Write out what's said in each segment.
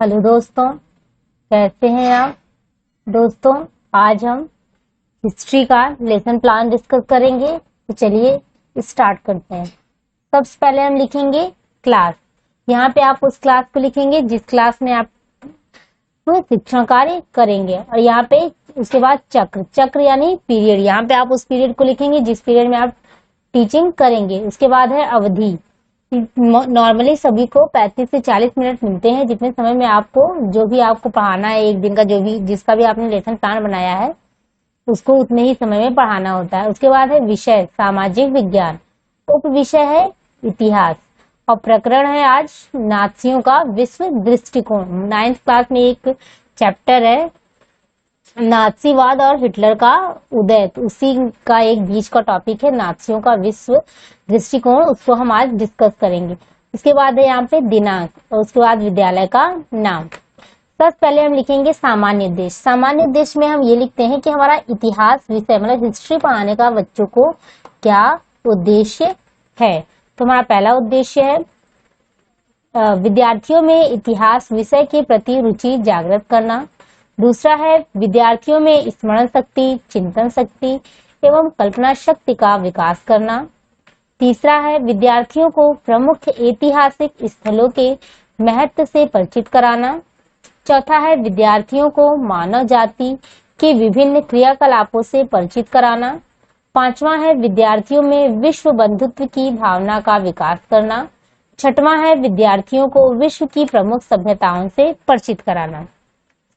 Hello दोस्तों, कैसे हैं आप। दोस्तों, आज हम हिस्ट्री का लेसन प्लान डिस्कस करेंगे। तो चलिए स्टार्ट करते हैं। सबसे पहले हम लिखेंगे क्लास। यहाँ पे आप उस क्लास को लिखेंगे जिस क्लास में आप शिक्षण कार्य करेंगे। और यहाँ पे उसके बाद चक्र यानी पीरियड। यहाँ पे आप उस पीरियड को लिखेंगे जिस पीरियड में आप टीचिंग करेंगे। उसके बाद है अवधि। नॉर्मली सभी को 35 से 40 मिनट मिलते हैं, जितने समय में आपको जो भी आपको पढ़ाना है, एक दिन का जो भी जिसका भी आपने लेसन प्लान बनाया है उसको उतने ही समय में पढ़ाना होता है। उसके बाद है विषय सामाजिक विज्ञान, उप विषय है इतिहास, और प्रकरण है आज नाजियों का विश्व दृष्टिकोण। 9th क्लास में एक चैप्टर है नाजीवाद और हिटलर का उदय, तो उसी का एक बीच का टॉपिक है नाजियों का विश्व दृष्टिकोण। उसको हम आज डिस्कस करेंगे। उसके बाद है यहाँ पे दिनांक, और उसके बाद विद्यालय का नाम। सबसे पहले हम लिखेंगे सामान्य उद्देश्य। सामान्य उद्देश्य में हम ये लिखते हैं कि हमारा इतिहास विषय मतलब हिस्ट्री पढ़ाने का बच्चों को क्या उद्देश्य है। तो हमारा पहला उद्देश्य है विद्यार्थियों में इतिहास विषय के प्रति रुचि जागृत करना। दूसरा है विद्यार्थियों में स्मरण शक्ति, चिंतन शक्ति एवं कल्पना शक्ति का विकास करना। तीसरा है विद्यार्थियों को प्रमुख ऐतिहासिक स्थलों के महत्व से परिचित कराना। चौथा है विद्यार्थियों को मानव जाति के विभिन्न क्रियाकलापों से परिचित कराना। पांचवा है विद्यार्थियों में विश्व बंधुत्व की भावना का विकास करना। छठवां है विद्यार्थियों को विश्व की प्रमुख सभ्यताओं से परिचित कराना।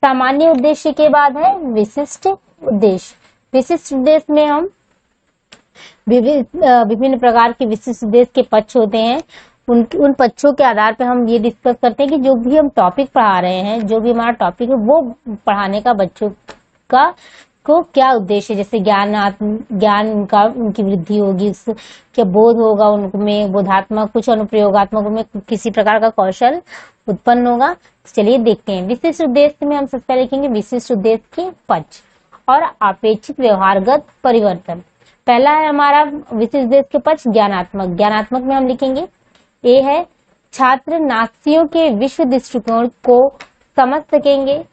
सामान्य उद्देश्य के बाद है विशिष्ट उद्देश्य। विशिष्ट उद्देश्य में हम विभिन्न प्रकार के विशिष्ट उद्देश्य के पक्ष होते हैं। उन पक्षों के आधार पर हम ये डिस्कस करते हैं कि जो भी हम टॉपिक पढ़ा रहे हैं, जो भी हमारा टॉपिक है वो पढ़ाने का बच्चों का को क्या उद्देश्य है। जैसे ज्ञान का उनकी वृद्धि होगी, क्या बोध होगा उनमें, बोधात्मक कुछ अनुप्रयोगात्मक में किसी प्रकार का कौशल उत्पन्न होगा। चलिए देखते हैं। विशिष्ट उद्देश्य में हम सबसे पहले लिखेंगे विशिष्ट उद्देश्य के पक्ष और अपेक्षित व्यवहारगत परिवर्तन। पहला है हमारा विशिष्ट उद्देश्य के पक्ष ज्ञानात्मक। ज्ञानात्मक में हम लिखेंगे ए है छात्र नाजियों के विश्व दृष्टिकोण को समझ सकेंगे।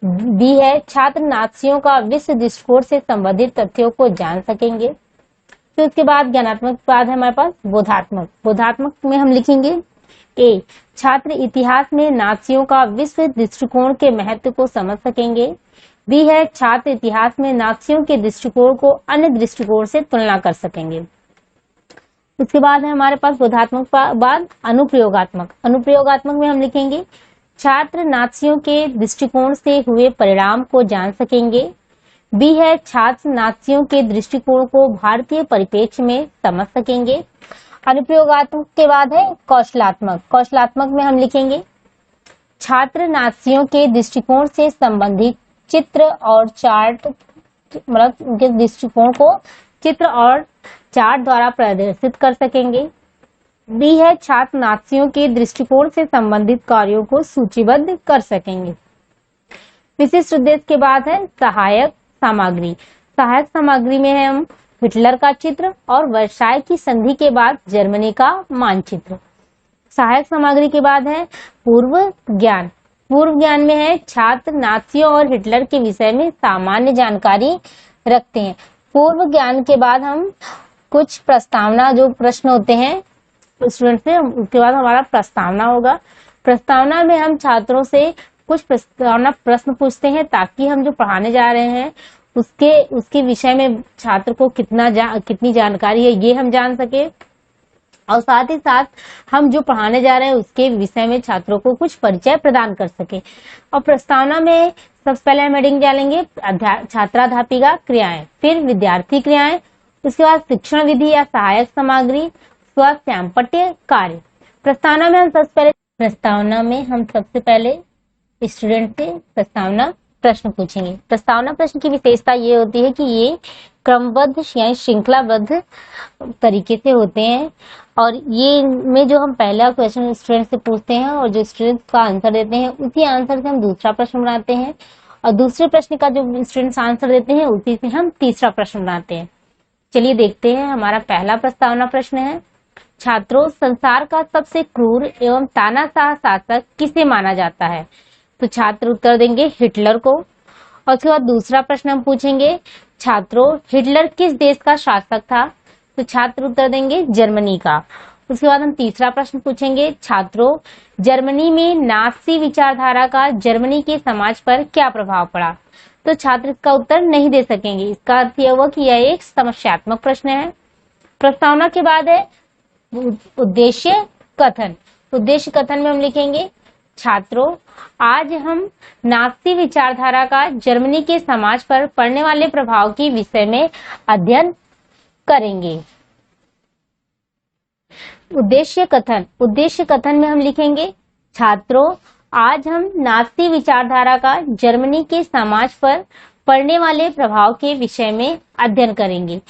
बी है छात्र नाजियों का विश्व दृष्टिकोण से संबंधित तथ्यों को जान सकेंगे। फिर उसके बाद ज्ञानात्मक के बाद है हमारे पास बोधात्मक। बोधात्मक में हम लिखेंगे ए छात्र इतिहास में नाजियों का विश्व दृष्टिकोण के महत्व को समझ सकेंगे। बी है छात्र इतिहास में नाजियों के दृष्टिकोण को अन्य दृष्टिकोण से तुलना कर सकेंगे। उसके बाद है हमारे पास बोधात्मक बाद अनुप्रयोगात्मक। अनुप्रयोगात्मक में हम लिखेंगे छात्र नाजियों के दृष्टिकोण से हुए परिणाम को जान सकेंगे। बी है छात्र नाजियों के दृष्टिकोण को भारतीय परिप्रेक्ष्य में समझ सकेंगे। अनुप्रयोगात्मक के बाद है कौशलात्मक। कौशलात्मक में हम लिखेंगे छात्र नाजियों के दृष्टिकोण से संबंधित चित्र और चार्ट मतलब उनके दृष्टिकोण को चित्र और चार्ट द्वारा प्रदर्शित कर सकेंगे। बी है छात्र नाजियों के दृष्टिकोण से संबंधित कार्यों को सूचीबद्ध कर सकेंगे। विशिष्ट उद्देश्य के बाद है सहायक सामग्री। सहायक सामग्री में है हम हिटलर का चित्र और वर्साय की संधि के बाद जर्मनी का मानचित्र। सहायक सामग्री के बाद है पूर्व ज्ञान। पूर्व ज्ञान में है छात्र नाजियों और हिटलर के विषय में सामान्य जानकारी रखते हैं। पूर्व ज्ञान के बाद हम कुछ प्रस्तावना जो प्रश्न होते हैं स्टूडेंट से, उसके बाद हमारा प्रस्तावना होगा। प्रस्तावना में हम छात्रों से कुछ प्रस्तावना प्रश्न पूछते हैं ताकि हम जो पढ़ाने जा रहे हैं उसके विषय में छात्र को कितनी जानकारी है ये हम जान सके, और साथ ही साथ हम जो पढ़ाने जा रहे हैं उसके विषय में छात्रों को कुछ परिचय प्रदान कर सके। और प्रस्तावना में सबसे पहले हम हेडिंग डालेंगे छात्राध्यापिका क्रियाएं, फिर विद्यार्थी क्रियाएं, उसके बाद शिक्षण विधि या सहायक सामग्री, स्वास्थ्य कार्य। प्रस्तावना में हम सबसे पहले स्टूडेंट से प्रस्तावना प्रश्न पूछेंगे। प्रस्तावना प्रश्न की विशेषता ये होती है कि ये क्रमबद्ध यानी श्रृंखलाबद्ध तरीके से होते हैं, और ये में जो हम पहला क्वेश्चन स्टूडेंट से पूछते हैं और जो स्टूडेंट का आंसर देते हैं उसी आंसर से हम दूसरा प्रश्न बनाते हैं, और दूसरे प्रश्न का जो स्टूडेंट्स आंसर देते हैं उसी से हम तीसरा प्रश्न बनाते हैं। चलिए देखते हैं। हमारा पहला प्रस्तावना प्रश्न है छात्रों, संसार का सबसे क्रूर एवं तानाशाह शासक किसे माना जाता है? तो छात्र उत्तर देंगे हिटलर को। और उसके बाद दूसरा प्रश्न हम पूछेंगे, छात्रों, हिटलर किस देश का शासक था? तो छात्र उत्तर देंगे जर्मनी का। उसके बाद हम तीसरा प्रश्न पूछेंगे, छात्रों, जर्मनी में नाजी विचारधारा का जर्मनी के समाज पर क्या प्रभाव पड़ा? तो छात्र इसका उत्तर नहीं दे सकेंगे। इसका अर्थ यह हुआ कि यह एक समस्यात्मक प्रश्न है। प्रस्तावना के बाद है उद्देश्य कथन। उद्देश्य कथन में हम लिखेंगे, छात्रों, आज हम नाजी विचारधारा का जर्मनी के समाज पर पड़ने वाले प्रभाव के विषय में अध्ययन करेंगे। उद्देश्य कथन। उद्देश्य कथन में हम लिखेंगे, छात्रों, आज हम नाजी विचारधारा का जर्मनी के समाज पर पड़ने वाले प्रभाव के विषय में अध्ययन करेंगे।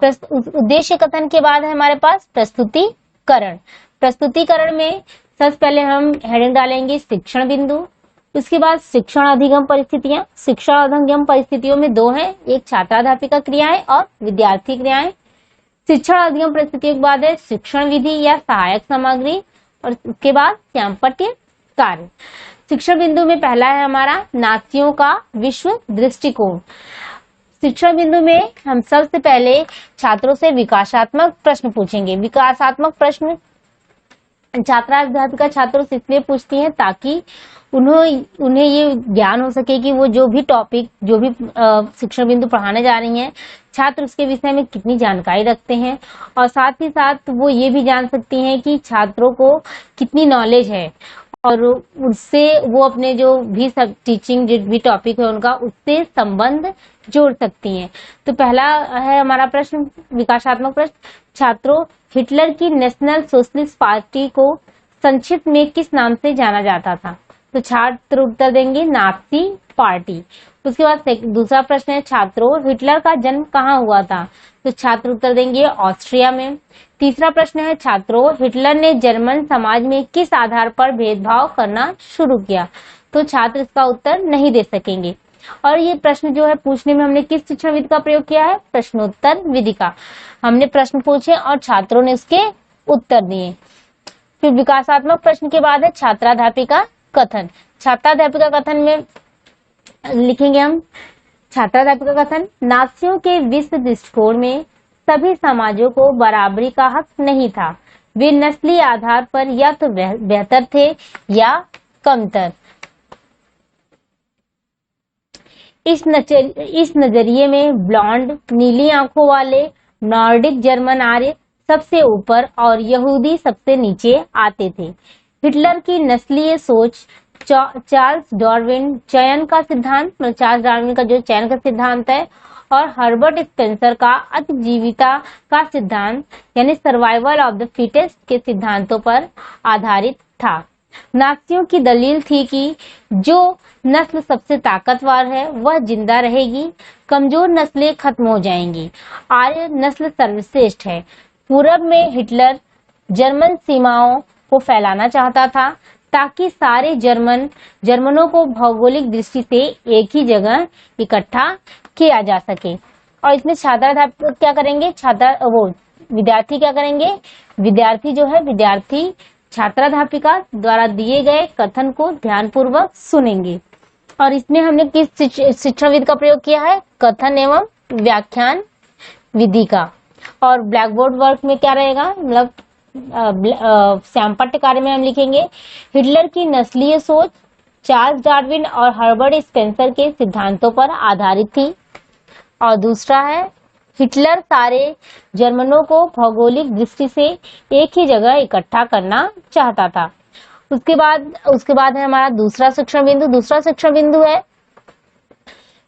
उद्देश्य कथन के बाद है हमारे पास प्रस्तुतिकरण। प्रस्तुतिकरण में सबसे पहले हम हेडिंग डालेंगे शिक्षण बिंदु। उसके बाद शिक्षण अधिगम परिस्थितियां। शिक्षण अधिगम परिस्थितियों में दो हैं, एक छात्राध्यापिका क्रियाएं और विद्यार्थी क्रियाएं। शिक्षण अधिगम परिस्थितियों के बाद है शिक्षण विधि या सहायक सामग्री, और उसके बाद श्यामपट्य कार्य। शिक्षण बिंदु में पहला है हमारा नाजियों का विश्व दृष्टिकोण। शिक्षण बिंदु में हम सबसे पहले छात्रों से विकासात्मक प्रश्न पूछेंगे। विकासात्मक प्रश्न छात्राध्यापिका छात्रों से इसलिए पूछती हैं ताकि उन्हें ये ज्ञान हो सके कि वो जो भी टॉपिक, जो भी शिक्षण बिंदु पढ़ाने जा रही हैं, छात्र उसके विषय में कितनी जानकारी रखते हैं, और साथ ही साथ वो ये भी जान सकती हैं कि छात्रों को कितनी नॉलेज है, और उससे वो अपने जो भी सब टीचिंग जो भी टॉपिक है उनका उससे संबंध जोड़ सकती हैं। तो पहला है हमारा प्रश्न विकासात्मक प्रश्न, छात्रों, हिटलर की नेशनल सोशलिस्ट पार्टी को संक्षिप्त में किस नाम से जाना जाता था? तो छात्र उत्तर देंगे नाजी पार्टी। उसके बाद दूसरा प्रश्न है, छात्रों, हिटलर का जन्म कहाँ हुआ था? तो छात्र उत्तर देंगे ऑस्ट्रिया में। तीसरा प्रश्न है, छात्रों, हिटलर ने जर्मन समाज में किस आधार पर भेदभाव करना शुरू किया? तो छात्र इसका उत्तर नहीं दे सकेंगे। और ये प्रश्न जो है पूछने में हमने किस शिक्षण विधि का प्रयोग किया है? प्रश्नोत्तर विधि का। हमने प्रश्न पूछे और छात्रों ने उसके उत्तर दिए। फिर विकासात्मक प्रश्न के बाद है छात्राध्यापिका कथन। छात्राध्यापिका कथन में लिखेंगे हम, छात्राध्यापिका कथन, नाजियों के विश्व दृष्टिकोण में सभी समाजों को बराबरी का हक नहीं था। वे नस्ली आधार पर या तो बेहतर थे या कमतर। इस नजरिए में ब्लॉन्ड, नीली आंखों वाले नॉर्डिक जर्मन आर्य सबसे ऊपर और यहूदी सबसे नीचे आते थे। हिटलर की नस्लीय सोच चार्ल्स डार्विन चयन का सिद्धांत, चार्ल्स डार्विन का जो चयन का सिद्धांत है, और हर्बर्ट स्पेंसर का अतिजीविता का सिद्धांत यानी सर्वाइवल ऑफ द फिटेस्ट के सिद्धांतों पर आधारित था। नाजियों की दलील थी कि जो नस्ल सबसे ताकतवर है वह जिंदा रहेगी, कमजोर नस्लें खत्म हो जाएंगी, आर्य नस्ल सर्वश्रेष्ठ है। पूरब में हिटलर जर्मन सीमाओं को फैलाना चाहता था ताकि सारे जर्मनों को भौगोलिक दृष्टि से एक ही जगह इकट्ठा किया जा सके। और इसमें छात्राध्यापक क्या करेंगे? विद्यार्थी क्या करेंगे? विद्यार्थी जो है, विद्यार्थी छात्राध्यापिका द्वारा दिए गए कथन को ध्यानपूर्वक सुनेंगे। और इसमें हमने किस शिक्षण विधि का प्रयोग किया है? कथन एवं व्याख्यान विधि का। और ब्लैक बोर्ड वर्क में क्या रहेगा? मतलब श्यामपट्ट कार्य में हम लिखेंगे, हिटलर की नस्लीय सोच चार्ल्स डार्विन और हर्बर्ट स्पेंसर के सिद्धांतों पर आधारित थी। और दूसरा है, हिटलर सारे जर्मनों को भौगोलिक दृष्टि से एक ही जगह इकट्ठा करना चाहता था। उसके बाद है हमारा दूसरा शिक्षण बिंदु। दूसरा शिक्षण बिंदु है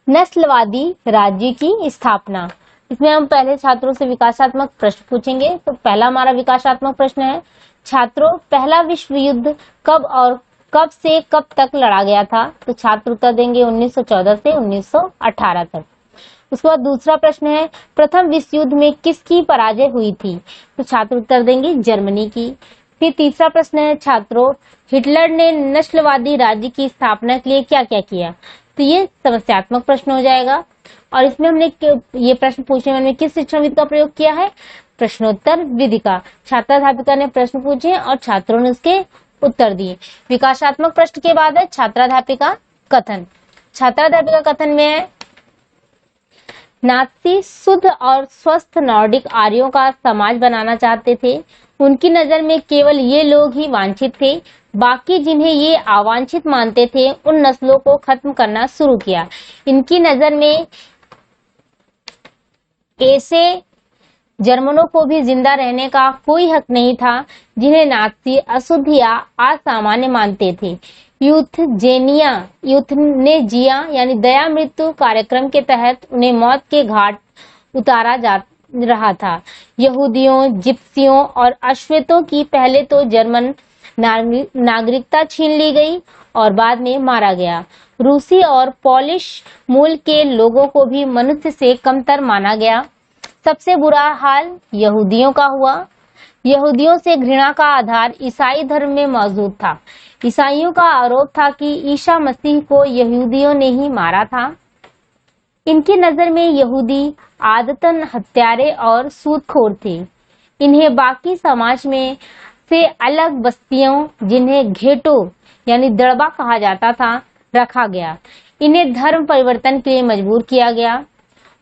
नस्लवादी राज्य की स्थापना। इसमें हम पहले छात्रों से विकासात्मक प्रश्न पूछेंगे। तो पहला हमारा विकासात्मक प्रश्न है, छात्रों, पहला विश्व युद्ध कब और कब से कब तक लड़ा गया था? तो छात्र उत्तर देंगे 1914 से 1918 तक। उसके बाद दूसरा प्रश्न है, प्रथम विश्व युद्ध में किसकी पराजय हुई थी? तो छात्र उत्तर देंगे जर्मनी की। फिर तीसरा प्रश्न है, छात्रों, हिटलर ने नस्लवादी राज्य की स्थापना के लिए क्या क्या किया? तो ये समस्यात्मक प्रश्न हो जाएगा। और इसमें हमने ये प्रश्न पूछने में किस शिक्षण विधि का प्रयोग किया है? प्रश्नोत्तर विधि का। छात्राध्यापिका ने प्रश्न पूछे और छात्रों ने उसके उत्तर दिए। विकासात्मक प्रश्न के बाद है छात्राध्यापिका कथन। छात्राध्यापिका कथन में है, नात्सी शुद्ध और स्वस्थ नॉर्डिक आर्यों का समाज बनाना चाहते थे। उनकी नजर में केवल ये लोग ही वांछित थे, बाकी जिन्हें ये अवांछित मानते थे उन नस्लों को खत्म करना शुरू किया। इनकी नजर में ऐसे जर्मनों को भी जिंदा रहने का कोई हक नहीं था जिन्हें नात्सी अशुद्ध या असामान्य मानते थे। यूथनेजिया यानी दया मृत्यु कार्यक्रम के तहत उन्हें मौत के घाट उतारा जा रहा था। यहूदियों, जिप्सियों और अश्वेतों की पहले तो जर्मन नागरिकता छीन ली गई और बाद में मारा गया। रूसी और पोलिश मूल के लोगों को भी मनुष्य से कमतर माना गया। सबसे बुरा हाल यहूदियों का हुआ। यहूदियों से घृणा का आधार ईसाई धर्म में मौजूद था। ईसाइयों का आरोप था कि ईसा मसीह को यहूदियों ने ही मारा था। इनकी नजर में यहूदी आदतन हत्यारे और सूदखोर थे। इन्हें बाकी समाज में से अलग बस्तियों, जिन्हें घेटो यानी दड़बा कहा जाता था, रखा गया। इन्हें धर्म परिवर्तन के लिए मजबूर किया गया।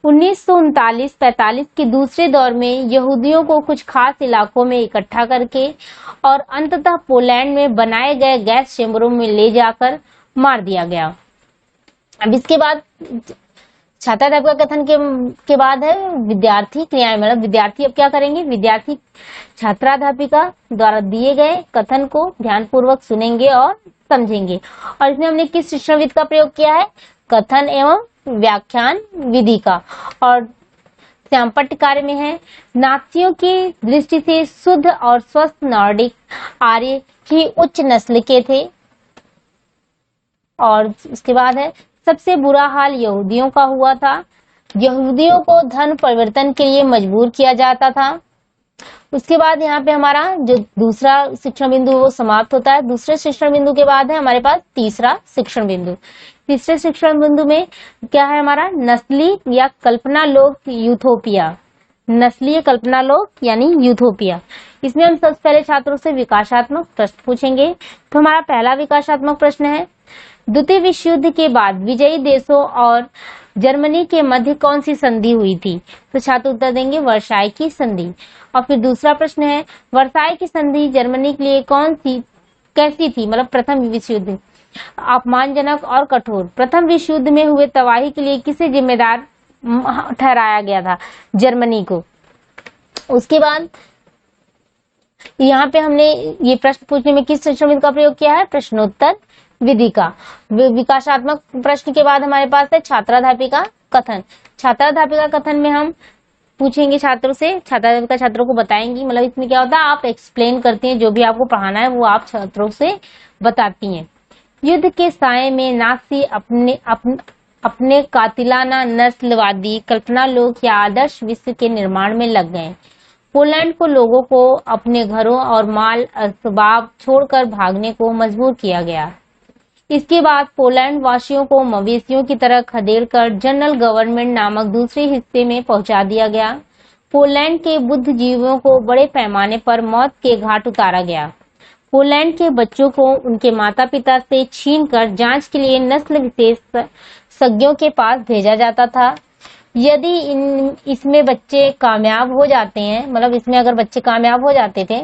1939-45 के दूसरे दौर में यहूदियों को कुछ खास इलाकों में इकट्ठा करके और अंततः पोलैंड में बनाए गए गैस चेम्बरों में ले जाकर मार दिया गया। अब इसके बाद छात्राध्यापिका कथन के बाद है विद्यार्थी क्रियाएं। मतलब विद्यार्थी अब क्या करेंगे? विद्यार्थी छात्राध्यापिका द्वारा दिए गए कथन को ध्यानपूर्वक सुनेंगे और समझेंगे। और इसमें हमने किस शिक्षण विधि का प्रयोग किया है? कथन एवं व्याख्यान विधि का। और श्यामपट्ट कार्य में है, नात्सियों की दृष्टि से शुद्ध और स्वस्थ नॉर्डिक आर्य ही उच्च नस्ल के थे। और उसके बाद है, सबसे बुरा हाल यहूदियों का हुआ था। यहूदियों को धर्म परिवर्तन के लिए मजबूर किया जाता था। उसके बाद यहाँ पे हमारा जो दूसरा शिक्षण बिंदु वो समाप्त होता है। दूसरे शिक्षण बिंदु के बाद है हमारे पास तीसरा शिक्षण बिंदु। तीसरे शिक्षण बिंदु में क्या है हमारा? नस्ली या कल्पना लोक यूथोपिया। नस्लीय कल्पना लोक यानी यूथोपिया। इसमें हम सबसे पहले छात्रों से विकासात्मक प्रश्न पूछेंगे। तो हमारा पहला विकासात्मक प्रश्न है, द्वितीय विश्व युद्ध के बाद विजयी देशों और जर्मनी के मध्य कौन सी संधि हुई थी? तो छात्र उत्तर देंगे वर्साई की संधि। और फिर दूसरा प्रश्न है, वर्साई की संधि जर्मनी के लिए कैसी थी? मतलब प्रथम विश्व युद्ध अपमानजनक और कठोर। प्रथम विश्व युद्ध में हुए तबाही के लिए किसे जिम्मेदार ठहराया गया था? जर्मनी को। उसके बाद यहाँ पे हमने ये प्रश्न पूछने में किस शिक्षण विधि का प्रयोग किया है? प्रश्नोत्तर विधि का। विकासात्मक प्रश्न के बाद हमारे पास है छात्राध्यापिका कथन। छात्राध्यापिका कथन में हम पूछेंगे छात्रों से, छात्राध्यापिका छात्रों को बताएंगी। मतलब इसमें क्या होता है, आप एक्सप्लेन करती हैं, जो भी आपको पढ़ाना है वो आप छात्रों से बताती हैं। युद्ध के साये में नात्सी अपने कातिलाना नस्लवादी कल्पना लोक या आदर्श विश्व के निर्माण में लग गए। पोलैंड को लोगों को अपने घरों और माल असबाब छोड़कर भागने को मजबूर किया गया। इसके बाद पोलैंड वासियों को मवेशियों की तरह खदेड़कर जनरल गवर्नमेंट नामक दूसरे हिस्से में पहुंचा दिया गया। पोलैंड के बुद्धिजीवियों को बड़े पैमाने पर मौत के घाट उतारा गया। पोलैंड के बच्चों को उनके माता पिता से छीनकर जांच के लिए नस्ल विशेषज्ञों के पास भेजा जाता था। यदि इसमें बच्चे कामयाब हो जाते हैं, मतलब इसमें अगर बच्चे कामयाब हो जाते थे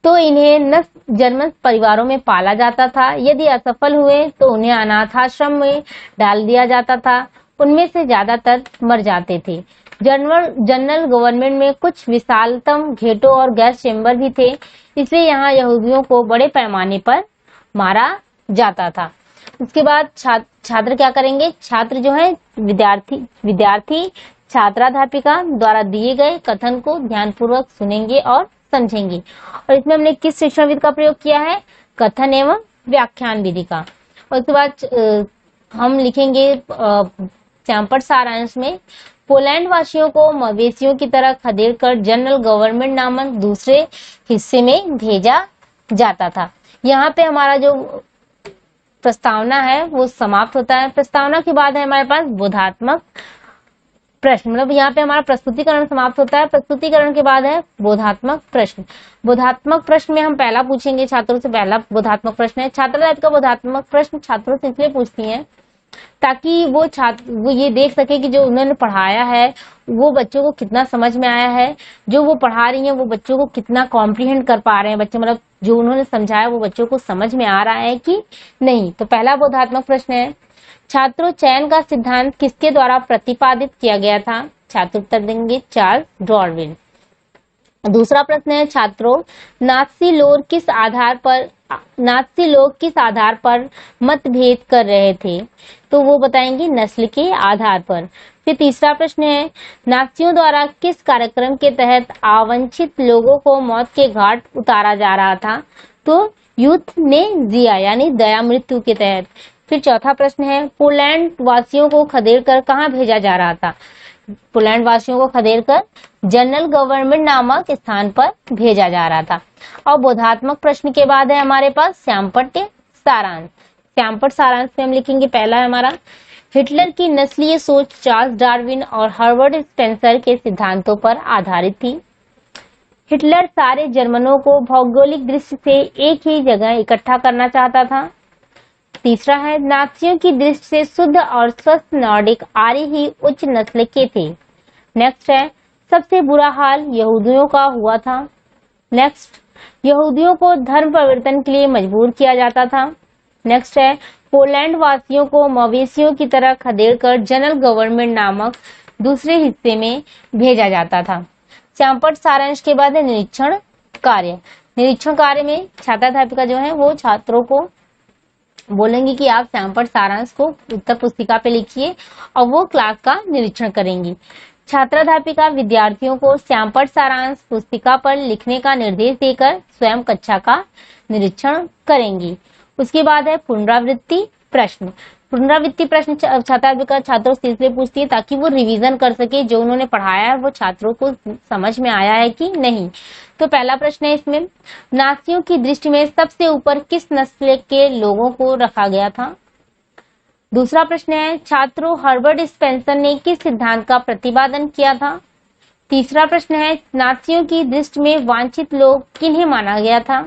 तो इन्हें जर्मन परिवारों में पाला जाता था। यदि असफल हुए तो उन्हें अनाथाश्रम में डाल दिया जाता था। उनमें से ज्यादातर मर जाते थे। जनरल गवर्नमेंट में कुछ विशालतम घेटो और गैस चेम्बर भी थे, इसलिए यहाँ यहूदियों को बड़े पैमाने पर मारा जाता था। उसके बाद छात्र क्या करेंगे? छात्र जो है विद्यार्थी छात्राध्यापिका द्वारा दिए गए कथन को ध्यानपूर्वक सुनेंगे और समझेंगे। और इसमें हमने किस शिक्षण विधि का प्रयोग किया है? कथन एवं व्याख्यान विधि का। और उसके बाद हम लिखेंगे श्यामपट्ट सारांश में, पोलैंड वासियों को मवेशियों की तरह खदेड़कर जनरल गवर्नमेंट नामक दूसरे हिस्से में भेजा जाता था। यहाँ पे हमारा जो प्रस्तावना है वो समाप्त होता है। प्रस्तावना के बाद है हमारे पास बोधात्मक प्रश्न, मतलब यहाँ पे हमारा प्रस्तुतिकरण समाप्त होता है। प्रस्तुतिकरण के बाद है बोधात्मक प्रश्न। बोधात्मक प्रश्न में हम पहला पूछेंगे छात्रों से, पहला बोधात्मक प्रश्न है। छात्र टाइप का बोधात्मक प्रश्न छात्रों से इसलिए पूछती हैं ताकि वो ये देख सके कि जो उन्होंने पढ़ाया है वो बच्चों को कितना समझ में आया है, जो वो पढ़ा रही हैं वो बच्चों को कितना कॉम्प्रीहेंड कर पा रहे हैं बच्चे, मतलब जो उन्होंने समझाया वो बच्चों को समझ में आ रहा है कि नहीं। तो पहला बोधात्मक प्रश्न है, छात्रों चयन का सिद्धांत किसके द्वारा प्रतिपादित किया गया था? छात्र उत्तर देंगे चार्ल्स डार्विन। दूसरा प्रश्न है, छात्रों नात्सी लोग किस आधार पर मतभेद कर रहे थे? तो वो बताएंगे नस्ल के आधार पर। फिर तीसरा प्रश्न है, नात्सियों द्वारा किस कार्यक्रम के तहत आवंचित लोगों को मौत के घाट उतारा जा रहा था? तो यूथनेसिया यानी दया मृत्यु के तहत। फिर चौथा प्रश्न है, पोलैंड वासियों को खदेड़कर कहाँ भेजा जा रहा था? पोलैंड वासियों को खदेड़कर जनरल गवर्नमेंट नामक स्थान पर भेजा जा रहा था। और बोधात्मक प्रश्न के बाद है हमारे पास श्यामपट्ट सारांश। श्यामपट्ट सारांश में हम लिखेंगे, पहला है हमारा, हिटलर की नस्लीय सोच चार्ल्स डार्विन और हर्बर्ट स्पेंसर के सिद्धांतों पर आधारित थी। हिटलर सारे जर्मनों को भौगोलिक दृष्टि से एक ही जगह इकट्ठा करना चाहता था। तीसरा है, नात्सियों की दृष्टि से शुद्ध और स्वस्थ नॉर्डिक आर्य ही उच्च नस्ल के थे। नेक्स्ट है, सबसे बुरा हाल यहूदियों का हुआ था। नेक्स्ट, यहूदियों को धर्म परिवर्तन के लिए मजबूर किया जाता था। नेक्स्ट है, पोलैंड वासियों को मवेशियों की तरह खदेड़कर जनरल गवर्नमेंट नामक दूसरे हिस्से में भेजा जाता था। श्यामपट्ट सारांश के बाद है निरीक्षण कार्य। निरीक्षण कार्य में छात्राध्यापिका जो है वो छात्रों को बोलेंगे कि आप श्यामपट्ट सारांश को उत्तर पुस्तिका पे लिखिए और वो क्लास का निरीक्षण करेंगी। छात्राध्यापिका विद्यार्थियों को श्यामपट्ट सारांश पुस्तिका पर लिखने का निर्देश देकर स्वयं कक्षा का निरीक्षण करेंगी। उसके बाद है पुनरावृत्ति प्रश्न। पुनरावृत्ति प्रश्न छात्राध्यापिका छात्रों से इसलिए पूछती है ताकि वो रिवीजन कर सके, जो उन्होंने पढ़ाया है वो छात्रों को समझ में आया है कि नहीं। तो पहला प्रश्न है इसमें, नात्सियों की दृष्टि में सबसे ऊपर किस नस्ल के लोगों को रखा गया था? दूसरा प्रश्न है, छात्रों हर्बर्ट स्पेंसर ने किस सिद्धांत का प्रतिपादन किया था? तीसरा प्रश्न है, नात्सियों की दृष्टि में वांछित लोग किन्हें माना गया था?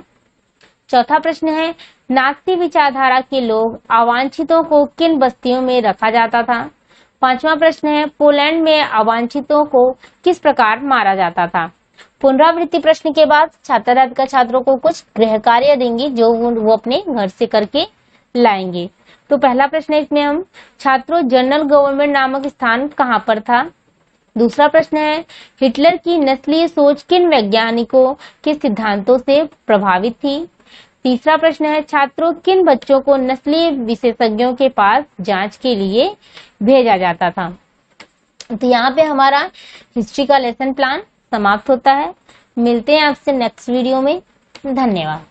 चौथा प्रश्न है, नात्सी विचारधारा के लोग अवांछितों को किन बस्तियों में रखा जाता था? पांचवा प्रश्न है, पोलैंड में अवांछितों को किस प्रकार मारा जाता था? पुनरावृत्ति प्रश्न के बाद छात्राध्यापिका छात्रों को कुछ गृह कार्य देंगी जो वो अपने घर से करके लाएंगे। तो पहला प्रश्न है इसमें हम, छात्रों जनरल गवर्नमेंट नामक स्थान कहाँ पर था? दूसरा प्रश्न है, हिटलर की नस्लीय सोच किन वैज्ञानिकों के सिद्धांतों से प्रभावित थी? तीसरा प्रश्न है, छात्रों किन बच्चों को नस्लीय विशेषज्ञों के पास जांच के लिए भेजा जाता था? तो यहाँ पे हमारा हिस्ट्री का लेसन प्लान समाप्त होता है। मिलते हैं आपसे नेक्स्ट वीडियो में। धन्यवाद।